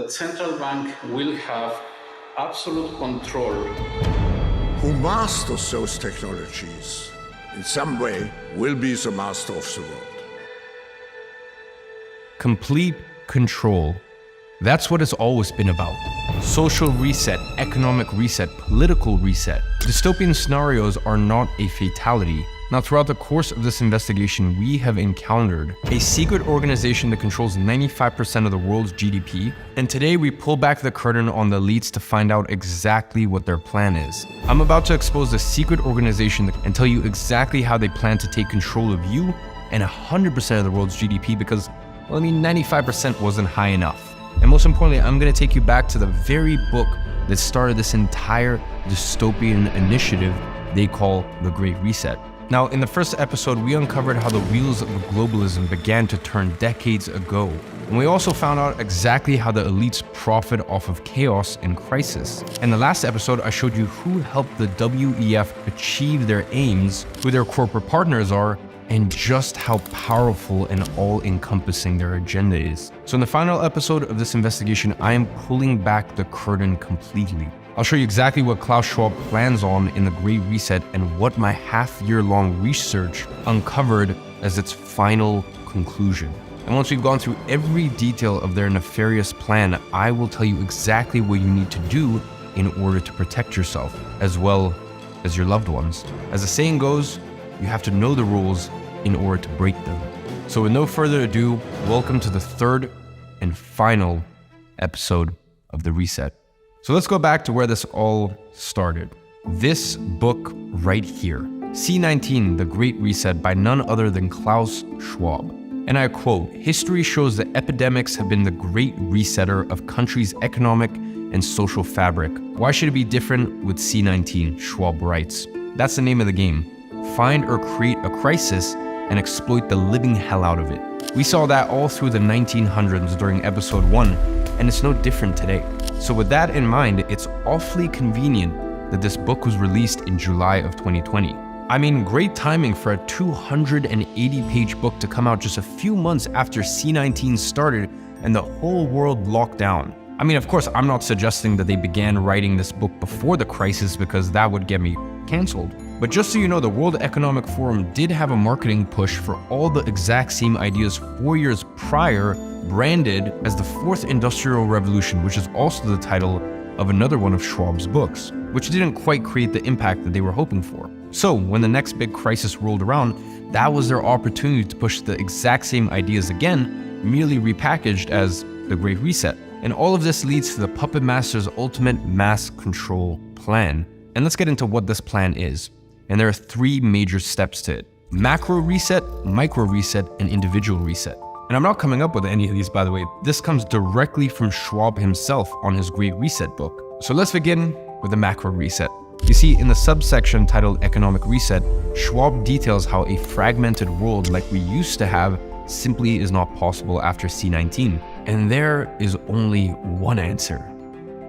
The central bank will have absolute control. Who masters those technologies in some way will be the master of the world. Complete control. That's what it's always been about. Social reset, economic reset, political reset. Dystopian scenarios are not a fatality. Now, throughout the course of this investigation, we have encountered a secret organization that controls 95% of the world's GDP, and today we pull back the curtain on the elites to find out exactly what their plan is. I'm about to expose the secret organization and tell you exactly how they plan to take control of you and 100% of the world's GDP because, well, 95% wasn't high enough. And most importantly, I'm going to take you back to the very book that started this entire dystopian initiative they call the Great Reset. Now, in the first episode, we uncovered how the wheels of globalism began to turn decades ago. And we also found out exactly how the elites profit off of chaos and crisis. In the last episode, I showed you who helped the WEF achieve their aims, who their corporate partners are, and just how powerful and all-encompassing their agenda is. So in the final episode of this investigation, I am pulling back the curtain completely. I'll show you exactly what Klaus Schwab plans on in the Great Reset and what my half-year-long research uncovered as its final conclusion. And once we've gone through every detail of their nefarious plan, I will tell you exactly what you need to do in order to protect yourself, as well as your loved ones. As the saying goes, you have to know the rules in order to break them. So with no further ado, welcome to the third and final episode of The Reset. So let's go back to where this all started. This book right here, C19, The Great Reset by none other than Klaus Schwab. And I quote, "History shows that epidemics have been the great resetter of countries' economic and social fabric. Why should it be different with C19, Schwab writes. That's the name of the game. Find or create a crisis and exploit the living hell out of it. We saw that all through the 1900s during episode 1, and it's no different today. So with that in mind, it's awfully convenient that this book was released in July of 2020. I mean, great timing for a 280-page book to come out just a few months after C19 started and the whole world locked down. I mean, of course, I'm not suggesting that they began writing this book before the crisis because that would get me canceled. But just so you know, the World Economic Forum did have a marketing push for all the exact same ideas 4 years prior, branded as the Fourth Industrial Revolution, which is also the title of another one of Schwab's books, which didn't quite create the impact that they were hoping for. So when the next big crisis rolled around, that was their opportunity to push the exact same ideas again, merely repackaged as the Great Reset. And all of this leads to the puppet master's ultimate mass control plan. And let's get into what this plan is. And there are 3 major steps to it: macro reset, micro reset, and individual reset. And I'm not coming up with any of these, by the way. This comes directly from Schwab himself on his Great Reset book. So let's begin with the macro reset. You see, in the subsection titled Economic Reset, Schwab details how a fragmented world like we used to have simply is not possible after C19. And there is only one answer: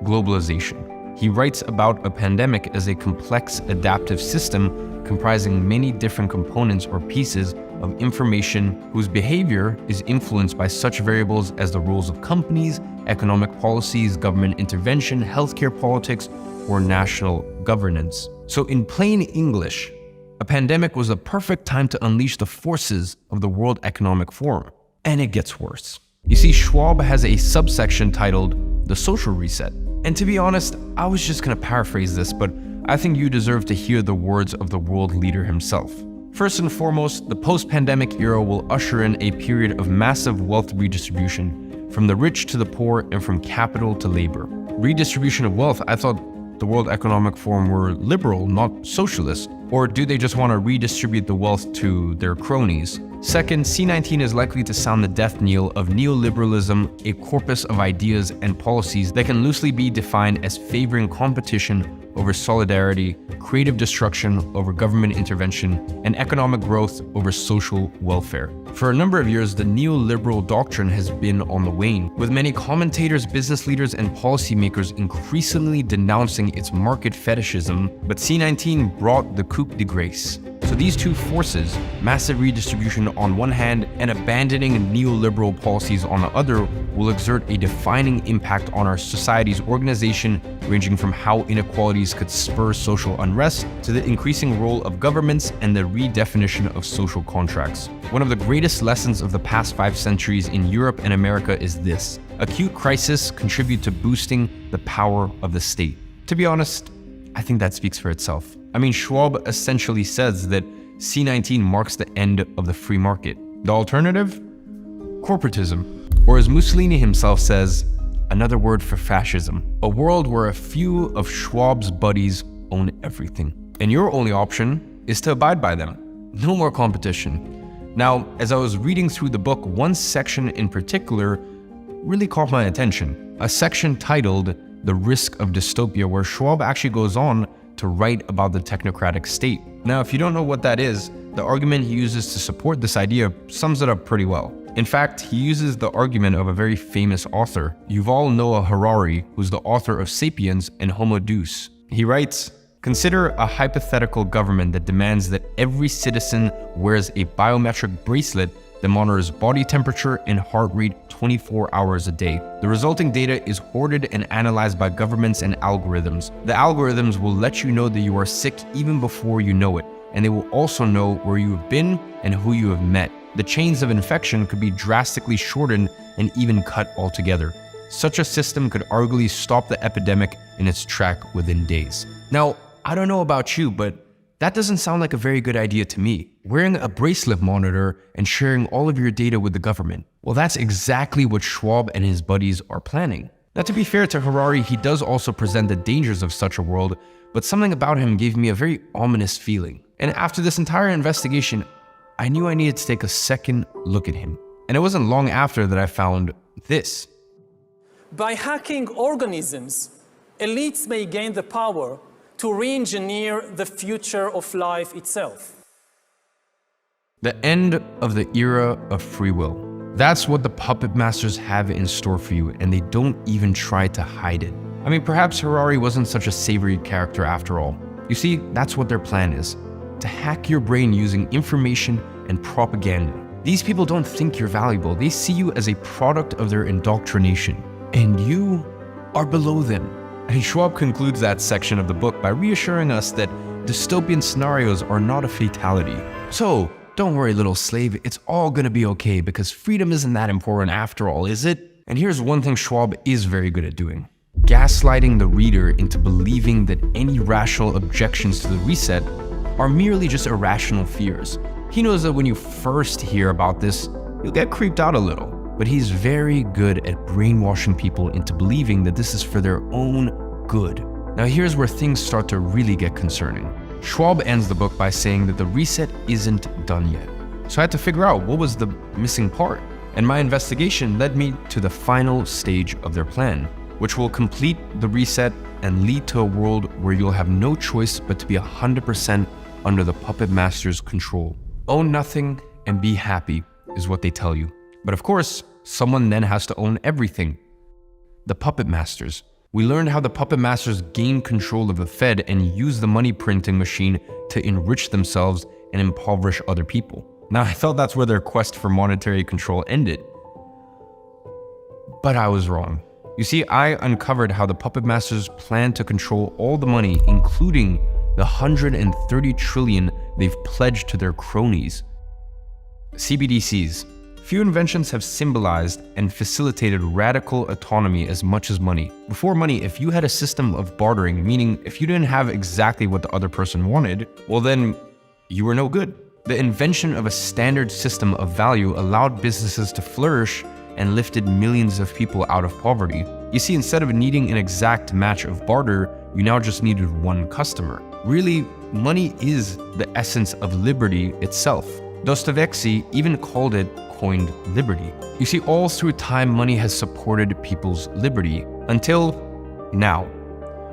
globalization. He writes about a pandemic as a complex adaptive system comprising many different components or pieces of information whose behavior is influenced by such variables as the roles of companies, economic policies, government intervention, healthcare politics, or national governance. So in plain English, a pandemic was the perfect time to unleash the forces of the World Economic Forum. And it gets worse. You see, Schwab has a subsection titled The Social Reset. And to be honest, I was just gonna paraphrase this, but I think you deserve to hear the words of the world leader himself. First and foremost, the post-pandemic era will usher in a period of massive wealth redistribution, from the rich to the poor and from capital to labor. Redistribution of wealth, I thought the World Economic Forum were liberal, not socialist. Or do they just want to redistribute the wealth to their cronies? Second, C19 is likely to sound the death knell of neoliberalism, a corpus of ideas and policies that can loosely be defined as favoring competition over solidarity, creative destruction over government intervention, and economic growth over social welfare. For a number of years, the neoliberal doctrine has been on the wane, with many commentators, business leaders, and policymakers increasingly denouncing its market fetishism. But C19 brought the coup de grace. So these two forces, massive redistribution on one hand and abandoning neoliberal policies on the other, will exert a defining impact on our society's organization, ranging from how inequalities could spur social unrest to the increasing role of governments and the redefinition of social contracts. One of the greatest lessons of the past 5 centuries in Europe and America is this: acute crises contribute to boosting the power of the state. To be honest, I think that speaks for itself. I mean, Schwab essentially says that C19 marks the end of the free market. The alternative? Corporatism. Or as Mussolini himself says, another word for fascism. A world where a few of Schwab's buddies own everything. And your only option is to abide by them. No more competition. Now, as I was reading through the book, one section in particular really caught my attention. A section titled The Risk of Dystopia, where Schwab actually goes on to write about the technocratic state. Now, if you don't know what that is, the argument he uses to support this idea sums it up pretty well. In fact, he uses the argument of a very famous author, Yuval Noah Harari, who's the author of Sapiens and Homo Deus. He writes, "Consider a hypothetical government that demands that every citizen wears a biometric bracelet that monitors body temperature and heart rate 24 hours a day. The resulting data is hoarded and analyzed by governments and algorithms. The algorithms will let you know that you are sick even before you know it, and they will also know where you have been and who you have met. The chains of infection could be drastically shortened and even cut altogether. Such a system could arguably stop the epidemic in its track within days." Now, I don't know about you, but that doesn't sound like a very good idea to me. Wearing a bracelet monitor and sharing all of your data with the government. Well, that's exactly what Schwab and his buddies are planning. Now, to be fair to Harari, he does also present the dangers of such a world, but something about him gave me a very ominous feeling. And after this entire investigation, I knew I needed to take a second look at him. And it wasn't long after that I found this. By hacking organisms, elites may gain the power to re-engineer the future of life itself. The end of the era of free will. That's what the puppet masters have in store for you, and they don't even try to hide it. I mean, perhaps Harari wasn't such a savory character after all. You see, that's what their plan is. To hack your brain using information and propaganda. These people don't think you're valuable. They see you as a product of their indoctrination. And you are below them. And Schwab concludes that section of the book by reassuring us that dystopian scenarios are not a fatality. So, don't worry, little slave, it's all gonna be okay because freedom isn't that important after all, is it? And here's one thing Schwab is very good at doing. Gaslighting the reader into believing that any rational objections to the reset are merely just irrational fears. He knows that when you first hear about this, you'll get creeped out a little. But he's very good at brainwashing people into believing that this is for their own good. Now here's where things start to really get concerning. Schwab ends the book by saying that the reset isn't done yet. So I had to figure out what was the missing part. And my investigation led me to the final stage of their plan, which will complete the reset and lead to a world where you'll have no choice but to be 100% under the puppet master's control. Own nothing and be happy is what they tell you. But of course, someone then has to own everything. The puppet masters. We learned how the puppet masters gained control of the Fed and used the money printing machine to enrich themselves and impoverish other people. Now, I thought that's where their quest for monetary control ended. But I was wrong. You see, I uncovered how the puppet masters plan to control all the money, including the 130 trillion they've pledged to their cronies. CBDCs. Few inventions have symbolized and facilitated radical autonomy as much as money. Before money, if you had a system of bartering, meaning if you didn't have exactly what the other person wanted, well then, you were no good. The invention of a standard system of value allowed businesses to flourish and lifted millions of people out of poverty. You see, instead of needing an exact match of barter, you now just needed one customer. Really, money is the essence of liberty itself. Dostoevsky even coined liberty. You see, all through time, money has supported people's liberty until now.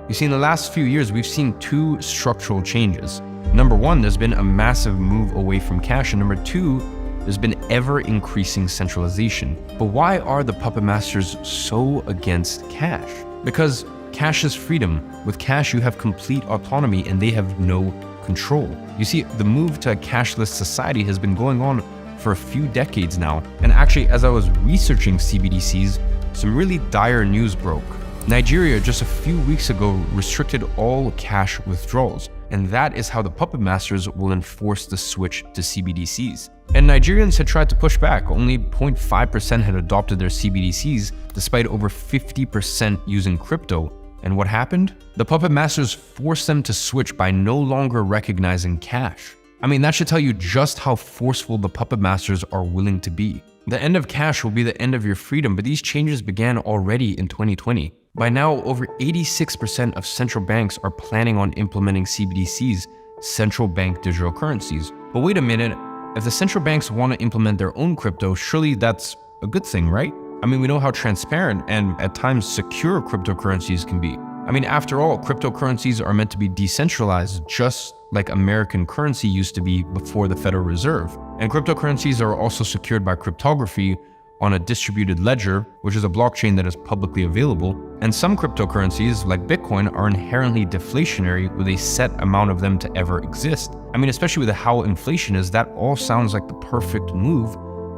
You see, in the last few years, we've seen two structural changes. Number one, there's been a massive move away from cash, and number two, there's been ever-increasing centralization. But why are the puppet masters so against cash? Because cash is freedom. With cash, you have complete autonomy, and they have no control. You see, the move to a cashless society has been going on for a few decades now. And actually, as I was researching CBDCs, some really dire news broke. Nigeria just a few weeks ago restricted all cash withdrawals, and that is how the puppet masters will enforce the switch to CBDCs. And Nigerians had tried to push back. Only 0.5% had adopted their CBDCs, despite over 50% using crypto. And what happened? The puppet masters forced them to switch by no longer recognizing cash. I mean, that should tell you just how forceful the puppet masters are willing to be. The end of cash will be the end of your freedom, but these changes began already in 2020. By now, over 86% of central banks are planning on implementing CBDCs, central bank digital currencies. But wait a minute, if the central banks want to implement their own crypto, surely that's a good thing, right? I mean, we know how transparent and at times secure cryptocurrencies can be. I mean, after all, cryptocurrencies are meant to be decentralized, just like American currency used to be before the Federal Reserve. And cryptocurrencies are also secured by cryptography on a distributed ledger, which is a blockchain that is publicly available. And some cryptocurrencies, like Bitcoin, are inherently deflationary with a set amount of them to ever exist. I mean, especially with how inflation is, that all sounds like the perfect move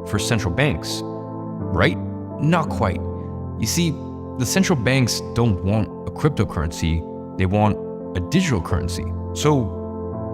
for central banks, right? Not quite. You see, the central banks don't want a cryptocurrency, they want a digital currency. So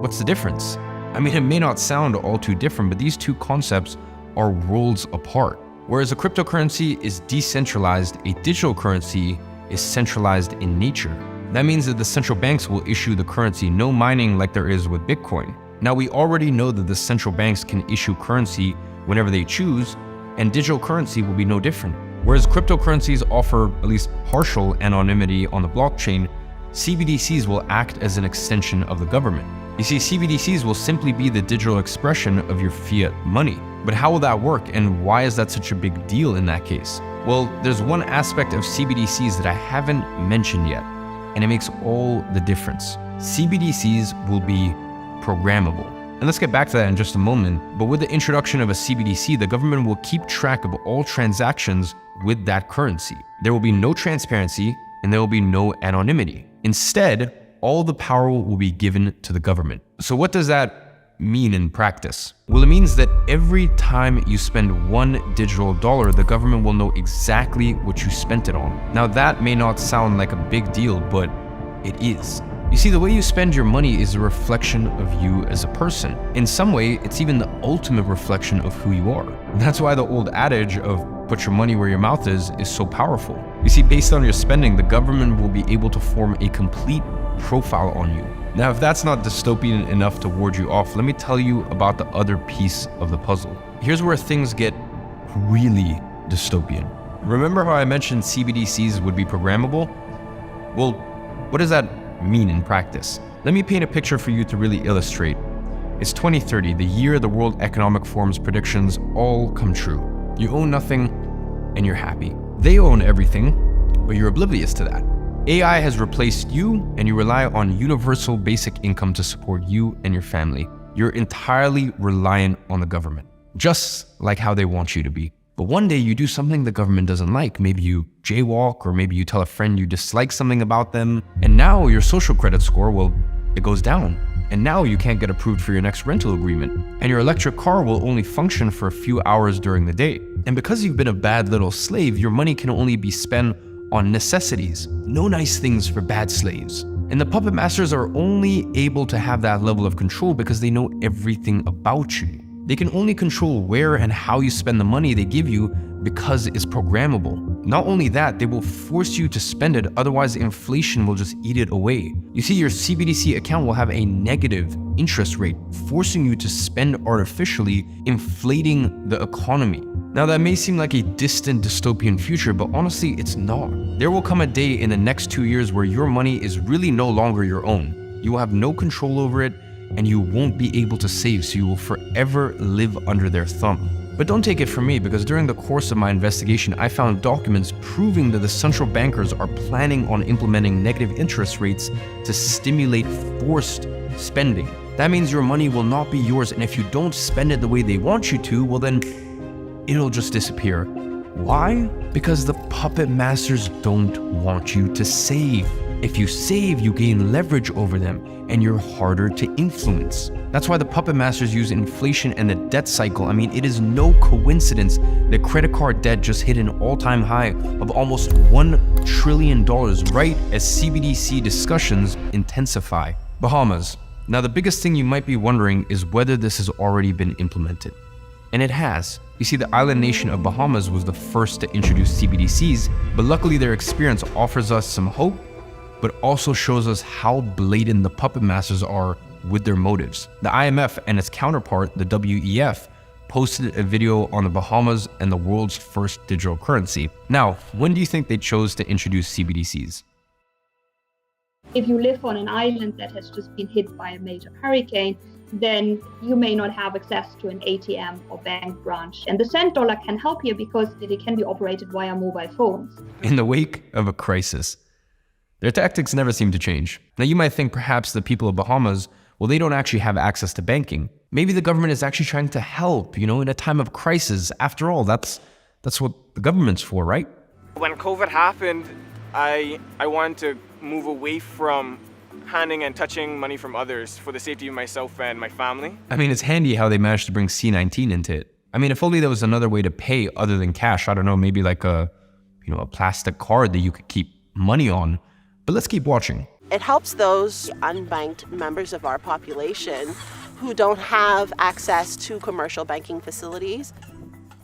what's the difference? I mean, it may not sound all too different, but these two concepts are worlds apart. Whereas a cryptocurrency is decentralized, a digital currency is centralized in nature. That means that the central banks will issue the currency, no mining like there is with Bitcoin. Now, we already know that the central banks can issue currency whenever they choose, and digital currency will be no different. Whereas cryptocurrencies offer at least partial anonymity on the blockchain, CBDCs will act as an extension of the government. You see, CBDCs will simply be the digital expression of your fiat money. But how will that work, and why is that such a big deal in that case? Well, there's one aspect of CBDCs that I haven't mentioned yet, and it makes all the difference. CBDCs will be programmable. And let's get back to that in just a moment, but with the introduction of a CBDC, the government will keep track of all transactions with that currency. There will be no transparency, and there will be no anonymity. Instead, all the power will be given to the government. So what does that mean in practice? Well, it means that every time you spend $1 digital, the government will know exactly what you spent it on. Now, that may not sound like a big deal, but it is. You see, the way you spend your money is a reflection of you as a person. In some way, it's even the ultimate reflection of who you are. That's why the old adage of put your money where your mouth is so powerful. You see, based on your spending, the government will be able to form a complete profile on you. Now, if that's not dystopian enough to ward you off, let me tell you about the other piece of the puzzle. Here's where things get really dystopian. Remember how I mentioned CBDCs would be programmable? Well, what does that mean in practice? Let me paint a picture for you to really illustrate. It's 2030, the year the World Economic Forum's predictions all come true. You own nothing and you're happy. They own everything, but you're oblivious to that. AI has replaced you, and you rely on universal basic income to support you and your family. You're entirely reliant on the government, just like how they want you to be. But one day you do something the government doesn't like. Maybe you jaywalk, or maybe you tell a friend you dislike something about them, and now your social credit score, well, it goes down. And now you can't get approved for your next rental agreement. And your electric car will only function for a few hours during the day. And because you've been a bad little slave, your money can only be spent on necessities. No nice things for bad slaves. And the puppet masters are only able to have that level of control because they know everything about you. They can only control where and how you spend the money they give you because it's programmable. Not only that, they will force you to spend it, otherwise inflation will just eat it away. You see, your CBDC account will have a negative interest rate, forcing you to spend artificially, inflating the economy. Now, that may seem like a distant dystopian future, but honestly, it's not. There will come a day in the next 2 years where your money is really no longer your own. You will have no control over it, and you won't be able to save, so you will forever live under their thumb. But don't take it from me, because during the course of my investigation, I found documents proving that the central bankers are planning on implementing negative interest rates to stimulate forced spending. That means your money will not be yours, and if you don't spend it the way they want you to, well then, it'll just disappear. Why? Because the puppet masters don't want you to save. If you save, you gain leverage over them, and you're harder to influence. That's why the puppet masters use inflation and the debt cycle. I mean, it is no coincidence that credit card debt just hit an all-time high of almost $1 trillion right as CBDC discussions intensify. Bahamas. Now, the biggest thing you might be wondering is whether this has already been implemented. And it has. You see, the island nation of Bahamas was the first to introduce CBDCs, but luckily their experience offers us some hope, but also shows us how blatant the puppet masters are with their motives. The IMF and its counterpart, the WEF, posted a video on the Bahamas and the world's first digital currency. Now, when do you think they chose to introduce CBDCs? If you live on an island that has just been hit by a major hurricane, then you may not have access to an ATM or bank branch. And the cent dollar can help here because it can be operated via mobile phones. In the wake of a crisis, their tactics never seem to change. Now, you might think perhaps the people of Bahamas, well, they don't actually have access to banking. Maybe the government is actually trying to help, in a time of crisis. After all, that's what the government's for, right? When COVID happened, I wanted to move away from handing and touching money from others for the safety of myself and my family. I mean, it's handy how they managed to bring C19 into it. I mean, if only there was another way to pay other than cash. I don't know, maybe like a plastic card that you could keep money on. But let's keep watching. It helps those unbanked members of our population who don't have access to commercial banking facilities.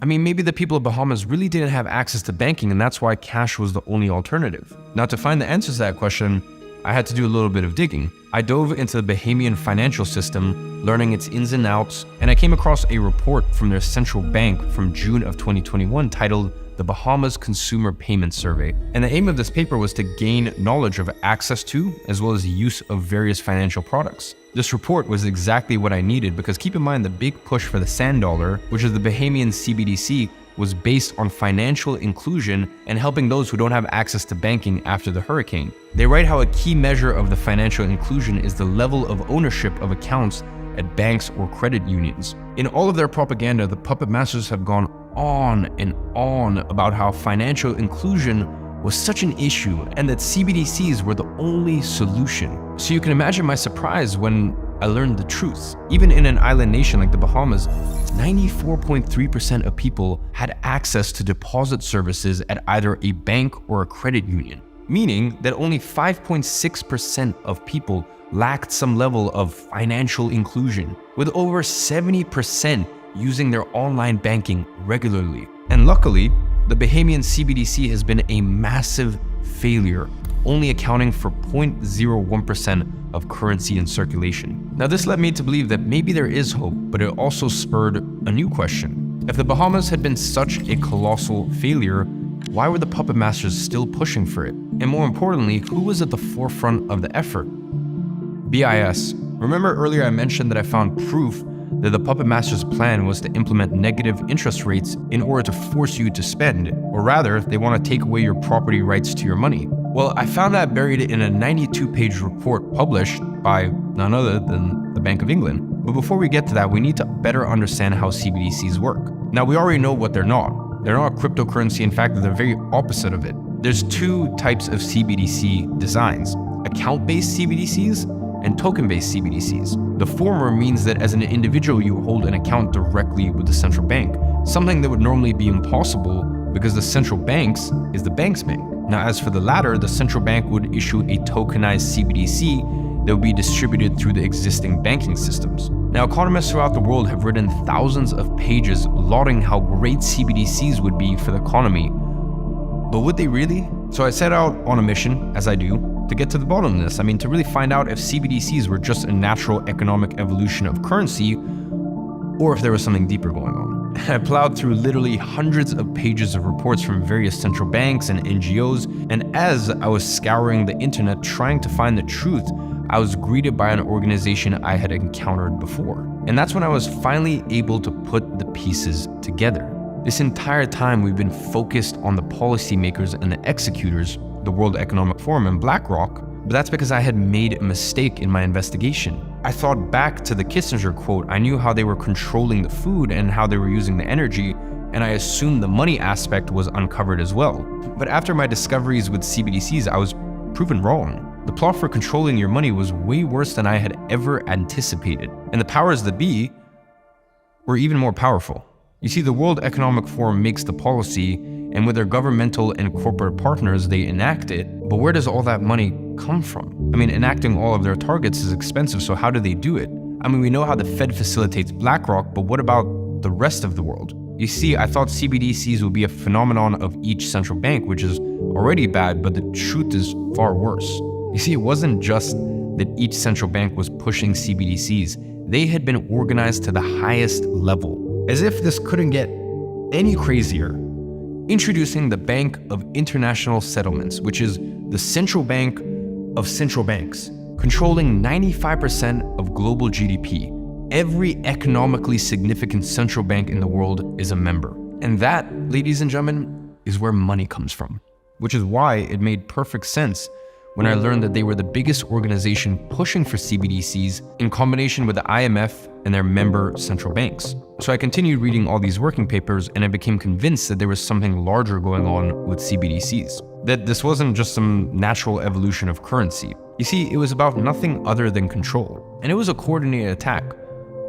I mean, maybe the people of Bahamas really didn't have access to banking, and that's why cash was the only alternative. Now, to find the answers to that question, I had to do a little bit of digging. I dove into the Bahamian financial system, learning its ins and outs, and I came across a report from their central bank from June of 2021 titled the Bahamas Consumer Payment Survey. And the aim of this paper was to gain knowledge of access to, as well as the use of various financial products. This report was exactly what I needed because keep in mind the big push for the sand dollar, which is the Bahamian CBDC, was based on financial inclusion and helping those who don't have access to banking after the hurricane. They write how a key measure of the financial inclusion is the level of ownership of accounts at banks or credit unions. In all of their propaganda, the puppet masters have gone on and on about how financial inclusion was such an issue and that CBDCs were the only solution. So you can imagine my surprise when I learned the truth. Even in an island nation like the Bahamas, 94.3% of people had access to deposit services at either a bank or a credit union, meaning that only 5.6% of people lacked some level of financial inclusion, with over 70% using their online banking regularly. And luckily, the Bahamian CBDC has been a massive failure, only accounting for 0.01% of currency in circulation. Now, this led me to believe that maybe there is hope, but it also spurred a new question. If the Bahamas had been such a colossal failure, why were the puppet masters still pushing for it? And more importantly, who was at the forefront of the effort? BIS. Remember earlier I mentioned that I found proof that the puppet master's plan was to implement negative interest rates in order to force you to spend, or rather, they want to take away your property rights to your money. Well, I found that buried in a 92-page report published by none other than the Bank of England. But before we get to that, we need to better understand how CBDCs work. Now, we already know what they're not. They're not a cryptocurrency. In fact, they're the very opposite of it. There's two types of CBDC designs: account-based CBDCs and token-based CBDCs. The former means that as an individual, you hold an account directly with the central bank, something that would normally be impossible because the central bank is the bank's bank. Now, as for the latter, the central bank would issue a tokenized CBDC that would be distributed through the existing banking systems. Now, economists throughout the world have written thousands of pages lauding how great CBDCs would be for the economy. But would they really? So I set out on a mission, as I do, to get to the bottom of this. I mean, to really find out if CBDCs were just a natural economic evolution of currency, or if there was something deeper going on. I plowed through literally hundreds of pages of reports from various central banks and NGOs, and as I was scouring the internet trying to find the truth, I was greeted by an organization I had encountered before. And that's when I was finally able to put the pieces together. This entire time we've been focused on the policymakers and the executors, the World Economic Forum and BlackRock, but that's because I had made a mistake in my investigation. I thought back to the Kissinger quote. I knew how they were controlling the food and how they were using the energy, and I assumed the money aspect was uncovered as well. But after my discoveries with CBDCs, I was proven wrong. The plot for controlling your money was way worse than I had ever anticipated, and the powers that be were even more powerful. You see, the World Economic Forum makes the policy, and with their governmental and corporate partners, they enact it. But where does all that money come from? I mean, enacting all of their targets is expensive, so how do they do it? I mean, we know how the Fed facilitates BlackRock, but what about the rest of the world? You see, I thought CBDCs would be a phenomenon of each central bank, which is already bad, but the truth is far worse. You see, it wasn't just that each central bank was pushing CBDCs. They had been organized to the highest level. As if this couldn't get any crazier, introducing the Bank of International Settlements, which is the central bank of central banks, controlling 95% of global GDP. Every economically significant central bank in the world is a member. And that, ladies and gentlemen, is where money comes from, which is why it made perfect sense when I learned that they were the biggest organization pushing for CBDCs in combination with the IMF and their member central banks. So I continued reading all these working papers, and I became convinced that there was something larger going on with CBDCs, that this wasn't just some natural evolution of currency. You see, it was about nothing other than control, and it was a coordinated attack,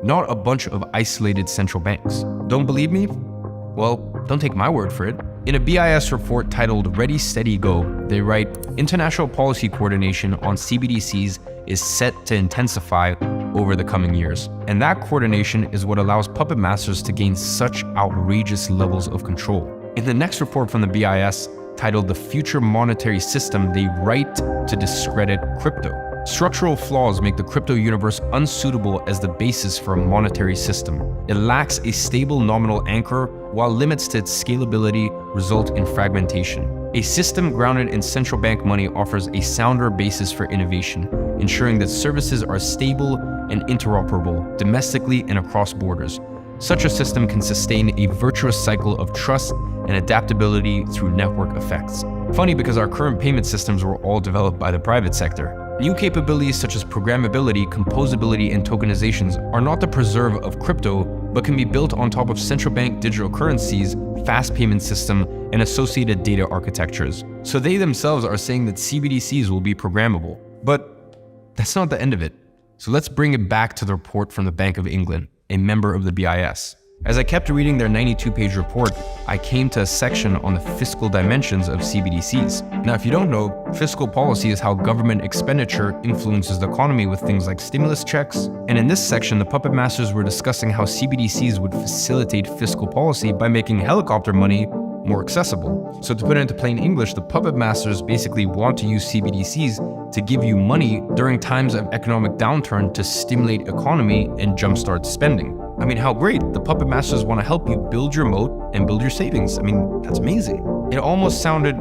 not a bunch of isolated central banks. Don't believe me? Well, don't take my word for it. In a BIS report titled Ready, Steady, Go, they write, international policy coordination on CBDCs is set to intensify over the coming years. And that coordination is what allows puppet masters to gain such outrageous levels of control. In the next report from the BIS, titled The Future Monetary System, they write to discredit crypto. Structural flaws make the crypto universe unsuitable as the basis for a monetary system. It lacks a stable nominal anchor, while limits to its scalability result in fragmentation. A system grounded in central bank money offers a sounder basis for innovation, ensuring that services are stable and interoperable domestically and across borders. Such a system can sustain a virtuous cycle of trust and adaptability through network effects. Funny, because our current payment systems were all developed by the private sector. New capabilities such as programmability, composability, and tokenizations are not the preserve of crypto, but can be built on top of central bank digital currencies, fast payment system, and associated data architectures. So they themselves are saying that CBDCs will be programmable. But that's not the end of it. So let's bring it back to the report from the Bank of England, a member of the BIS. As I kept reading their 92-page report, I came to a section on the fiscal dimensions of CBDCs. Now, if you don't know, fiscal policy is how government expenditure influences the economy with things like stimulus checks. And in this section, the puppet masters were discussing how CBDCs would facilitate fiscal policy by making helicopter money more accessible. So to put it into plain English, the puppet masters basically want to use CBDCs to give you money during times of economic downturn to stimulate economy and jumpstart spending. I mean, how great. The puppet masters want to help you build your moat and build your savings. I mean, that's amazing. It almost sounded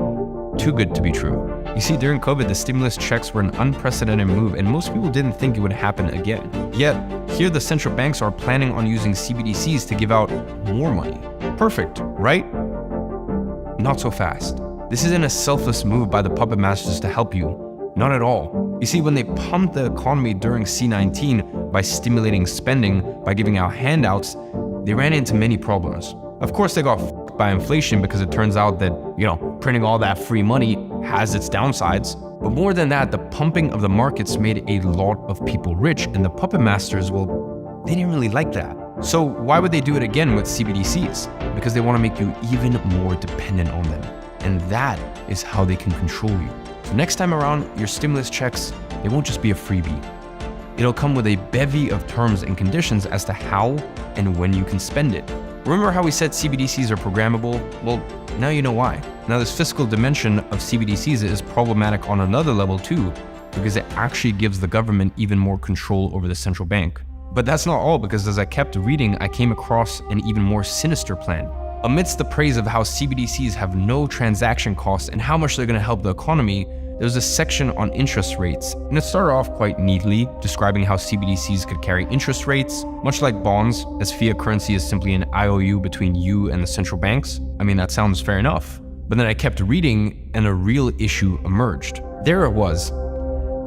too good to be true. You see, during COVID, the stimulus checks were an unprecedented move, and most people didn't think it would happen again. Yet, here the central banks are planning on using CBDCs to give out more money. Perfect, right? Not so fast. This isn't a selfless move by the puppet masters to help you. Not at all. You see, when they pumped the economy during C-19 by stimulating spending, by giving out handouts, they ran into many problems. Of course, they got f***ed by inflation because it turns out that, printing all that free money has its downsides. But more than that, the pumping of the markets made a lot of people rich, and the puppet masters, well, they didn't really like that. So why would they do it again with CBDCs? Because they want to make you even more dependent on them. And that is how they can control you. So next time around, your stimulus checks, they won't just be a freebie. It'll come with a bevy of terms and conditions as to how and when you can spend it. Remember how we said CBDCs are programmable? Well, now you know why. Now this fiscal dimension of CBDCs is problematic on another level too, because it actually gives the government even more control over the central bank. But that's not all, because as I kept reading, I came across an even more sinister plan. Amidst the praise of how CBDCs have no transaction costs and how much they're going to help the economy, there was a section on interest rates, and it started off quite neatly, describing how CBDCs could carry interest rates, much like bonds, as fiat currency is simply an IOU between you and the central banks. I mean, that sounds fair enough. But then I kept reading, and a real issue emerged. There it was.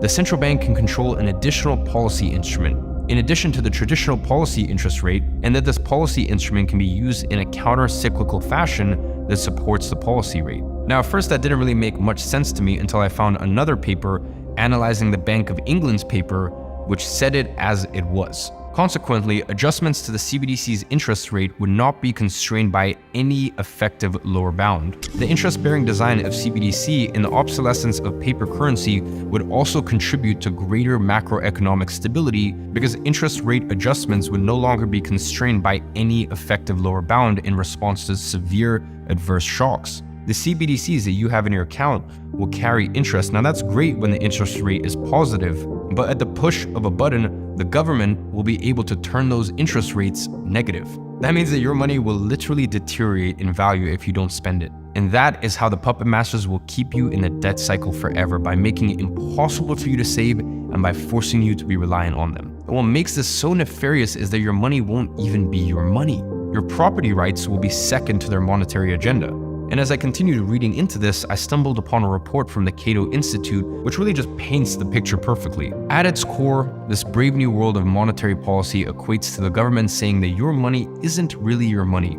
The central bank can control an additional policy instrument, in addition to the traditional policy interest rate, and that this policy instrument can be used in a counter-cyclical fashion that supports the policy rate. Now, at first that didn't really make much sense to me until I found another paper analyzing the Bank of England's paper, which said it as it was. Consequently, adjustments to the CBDC's interest rate would not be constrained by any effective lower bound. The interest-bearing design of CBDC and the obsolescence of paper currency would also contribute to greater macroeconomic stability because interest rate adjustments would no longer be constrained by any effective lower bound in response to severe adverse shocks. The CBDCs that you have in your account will carry interest. Now that's great when the interest rate is positive, but at the push of a button, the government will be able to turn those interest rates negative. That means that your money will literally deteriorate in value if you don't spend it. And that is how the puppet masters will keep you in a debt cycle forever, by making it impossible for you to save and by forcing you to be reliant on them. And what makes this so nefarious is that your money won't even be your money. Your property rights will be second to their monetary agenda. And as I continued reading into this, I stumbled upon a report from the Cato Institute, which really just paints the picture perfectly. At its core, this brave new world of monetary policy equates to the government saying that your money isn't really your money.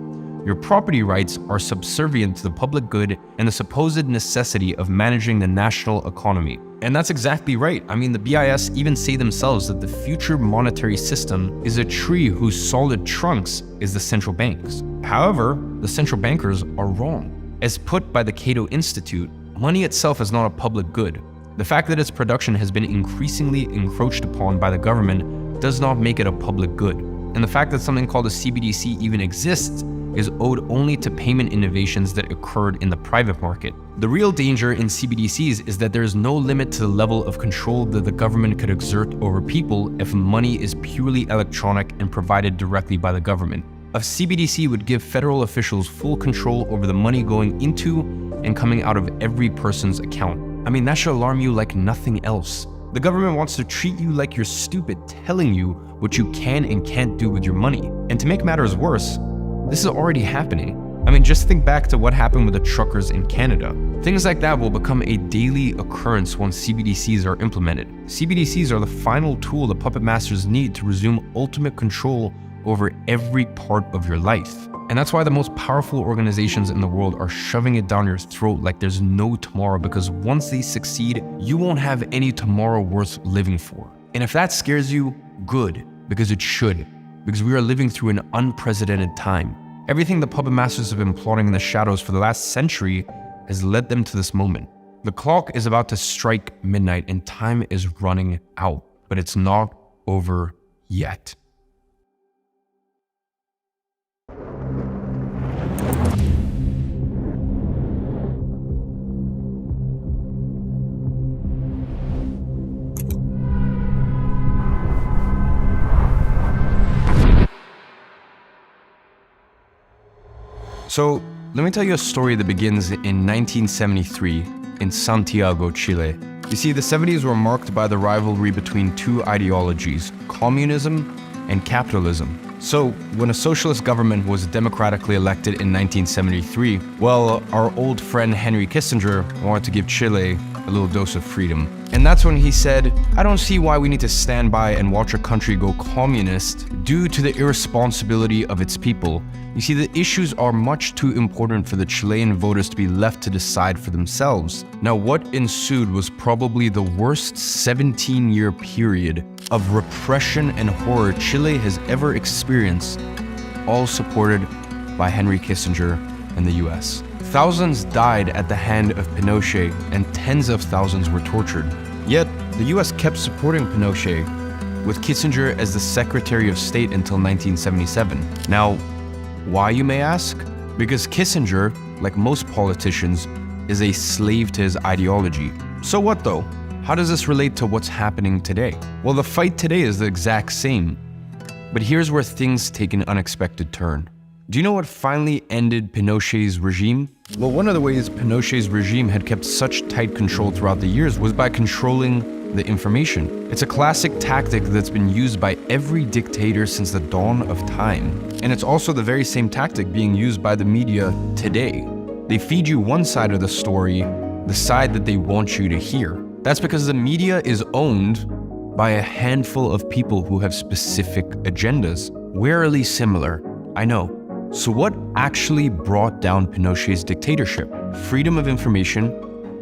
Your property rights are subservient to the public good and the supposed necessity of managing the national economy. And that's exactly right. I mean, the BIS even say themselves that the future monetary system is a tree whose solid trunks is the central banks. However, the central bankers are wrong. As put by the Cato Institute, money itself is not a public good. The fact that its production has been increasingly encroached upon by the government does not make it a public good. And the fact that something called a CBDC even exists is owed only to payment innovations that occurred in the private market. The real danger in CBDCs is that there is no limit to the level of control that the government could exert over people if money is purely electronic and provided directly by the government. A CBDC would give federal officials full control over the money going into and coming out of every person's account. I mean, that should alarm you like nothing else. The government wants to treat you like you're stupid, telling you what you can and can't do with your money. And to make matters worse, this is already happening. I mean, just think back to what happened with the truckers in Canada. Things like that will become a daily occurrence once CBDCs are implemented. CBDCs are the final tool the puppet masters need to resume ultimate control over every part of your life. And that's why the most powerful organizations in the world are shoving it down your throat like there's no tomorrow, because once they succeed, you won't have any tomorrow worth living for. And if that scares you, good, because it should, because we are living through an unprecedented time. Everything the puppet masters have been plotting in the shadows for the last century has led them to this moment. The clock is about to strike midnight and time is running out, but it's not over yet. So, let me tell you a story that begins in 1973 in Santiago, Chile. You see, the 70s were marked by the rivalry between two ideologies, communism and capitalism. So, when a socialist government was democratically elected in 1973, well, our old friend Henry Kissinger wanted to give Chile a little dose of freedom. And that's when he said, I don't see why we need to stand by and watch a country go communist due to the irresponsibility of its people. You see, the issues are much too important for the Chilean voters to be left to decide for themselves. Now, what ensued was probably the worst 17-year period of repression and horror Chile has ever experienced, all supported by Henry Kissinger and the US. Thousands died at the hand of Pinochet and tens of thousands were tortured. Yet, the US kept supporting Pinochet, with Kissinger as the Secretary of State until 1977. Now, why, you may ask? Because Kissinger, like most politicians, is a slave to his ideology. So what though? How does this relate to what's happening today? Well, the fight today is the exact same. But here's where things take an unexpected turn. Do you know what finally ended Pinochet's regime? Well, one of the ways Pinochet's regime had kept such tight control throughout the years was by controlling the information. It's a classic tactic that's been used by every dictator since the dawn of time. And it's also the very same tactic being used by the media today. They feed you one side of the story, the side that they want you to hear. That's because the media is owned by a handful of people who have specific agendas. Wearily similar, I know. So what actually brought down Pinochet's dictatorship? freedom of information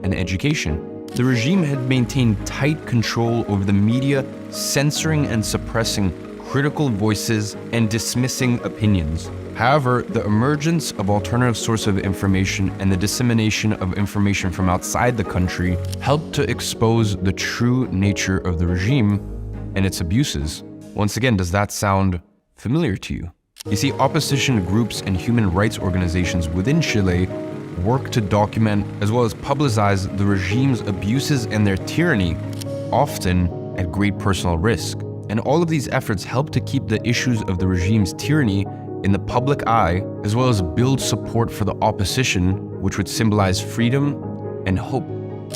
and education. The regime had maintained tight control over the media, censoring and suppressing critical voices and dismissing opinions. However, the emergence of alternative sources of information and the dissemination of information from outside the country helped to expose the true nature of the regime and its abuses. Once again, does that sound familiar to you? You see, opposition groups and human rights organizations within Chile work to document as well as publicize the regime's abuses and their tyranny, often at great personal risk. And all of these efforts help to keep the issues of the regime's tyranny in the public eye, as well as build support for the opposition, which would symbolize freedom and hope.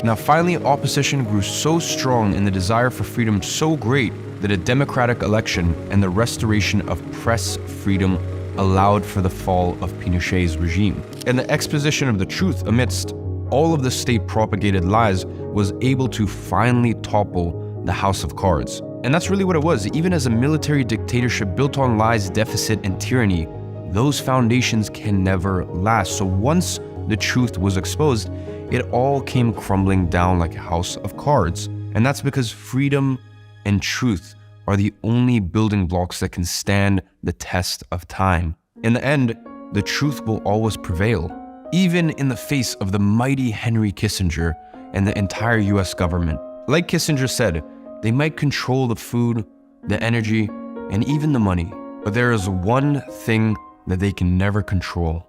Now, finally, opposition grew so strong and the desire for freedom so great that a democratic election and the restoration of press freedom allowed for the fall of Pinochet's regime. And the exposition of the truth amidst all of the state-propagated lies was able to finally topple the House of Cards. And that's really what it was. Even as a military dictatorship built on lies, deficit, and tyranny, those foundations can never last. So once the truth was exposed, it all came crumbling down like a house of cards. And that's because freedom and truth are the only building blocks that can stand the test of time. In the end, the truth will always prevail, even in the face of the mighty Henry Kissinger and the entire US government. Like Kissinger said, they might control the food, the energy, and even the money, but there is one thing that they can never control: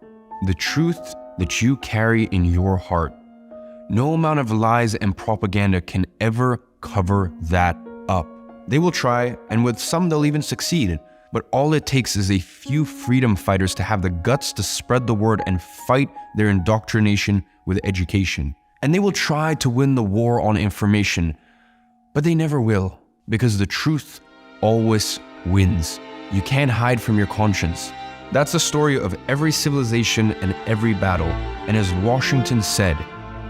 the truth that you carry in your heart. No amount of lies and propaganda can ever cover that up. They will try, and with some they'll even succeed, but all it takes is a few freedom fighters to have the guts to spread the word and fight their indoctrination with education. And they will try to win the war on information, but they never will, because the truth always wins. You can't hide from your conscience. That's the story of every civilization and every battle. And as Washington said,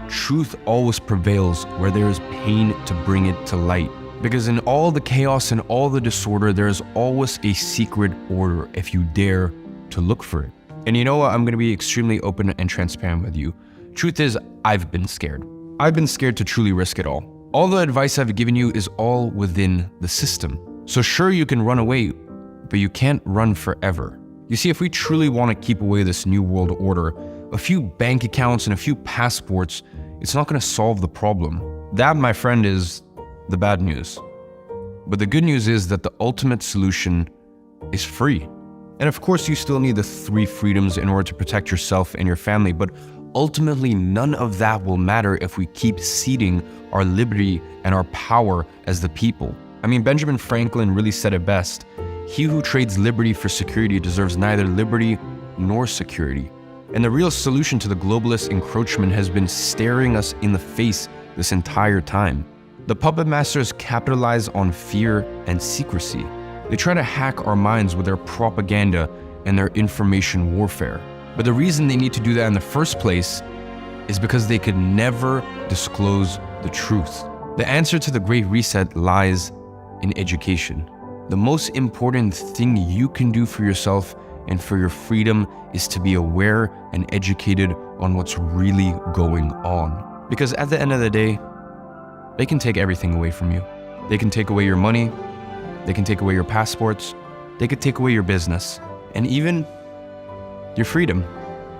truth always prevails where there is pain to bring it to light. Because in all the chaos and all the disorder, there is always a secret order if you dare to look for it. And you know what? I'm going to be extremely open and transparent with you. Truth is, I've been scared. I've been scared to truly risk it all. All the advice I've given you is all within the system. So sure, you can run away, but you can't run forever. You see, if we truly want to keep away this new world order, a few bank accounts and a few passports, it's not going to solve the problem. That, my friend, is the bad news. But the good news is that the ultimate solution is free. And of course, you still need the 3 freedoms in order to protect yourself and your family, but ultimately none of that will matter if we keep ceding our liberty and our power as the people. I mean, Benjamin Franklin really said it best: he who trades liberty for security deserves neither liberty nor security. And the real solution to the globalist encroachment has been staring us in the face this entire time. The puppet masters capitalize on fear and secrecy. They try to hack our minds with their propaganda and their information warfare. But the reason they need to do that in the first place is because they could never disclose the truth. The answer to the Great Reset lies in education. The most important thing you can do for yourself and for your freedom is to be aware and educated on what's really going on. Because at the end of the day, they can take everything away from you. They can take away your money, they can take away your passports, they could take away your business, and even your freedom.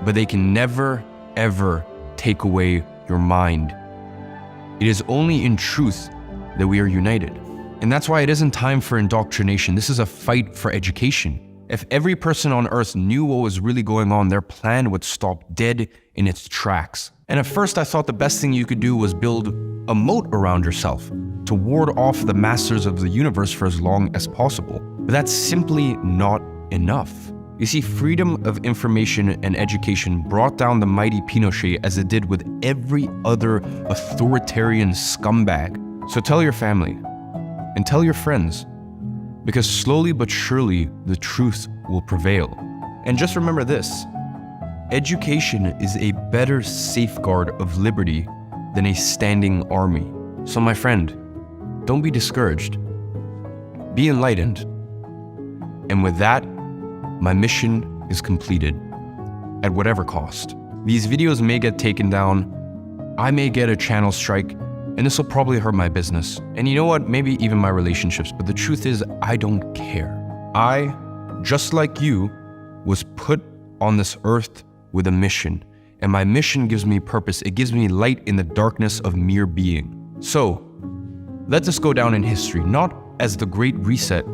But they can never, ever take away your mind. It is only in truth that we are united. And that's why it isn't time for indoctrination. This is a fight for education. If every person on earth knew what was really going on, their plan would stop dead in its tracks. And at first I thought the best thing you could do was build a moat around yourself to ward off the masters of the universe for as long as possible. But that's simply not enough. You see, freedom of information and education brought down the mighty Pinochet as it did with every other authoritarian scumbag. So tell your family and tell your friends, because slowly but surely the truth will prevail. And just remember this: education is a better safeguard of liberty than a standing army. So my friend, don't be discouraged. Be enlightened. And with that, my mission is completed, at whatever cost. These videos may get taken down, I may get a channel strike, and this will probably hurt my business. And you know what? Maybe even my relationships. But the truth is, I don't care. I, just like you, was put on this earth with a mission. And my mission gives me purpose. It gives me light in the darkness of mere being. So, let us go down in history, not as the Great Reset,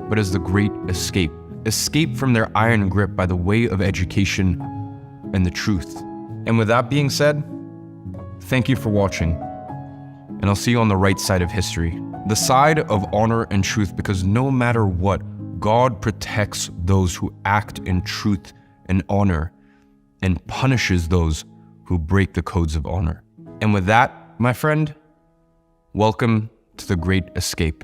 but as the Great Escape. Escape from their iron grip by the way of education and the truth. And with that being said, thank you for watching. And I'll see you on the right side of history. The side of honor and truth, because no matter what, God protects those who act in truth and honor and punishes those who break the codes of honor. And with that, my friend, welcome to the Great Escape.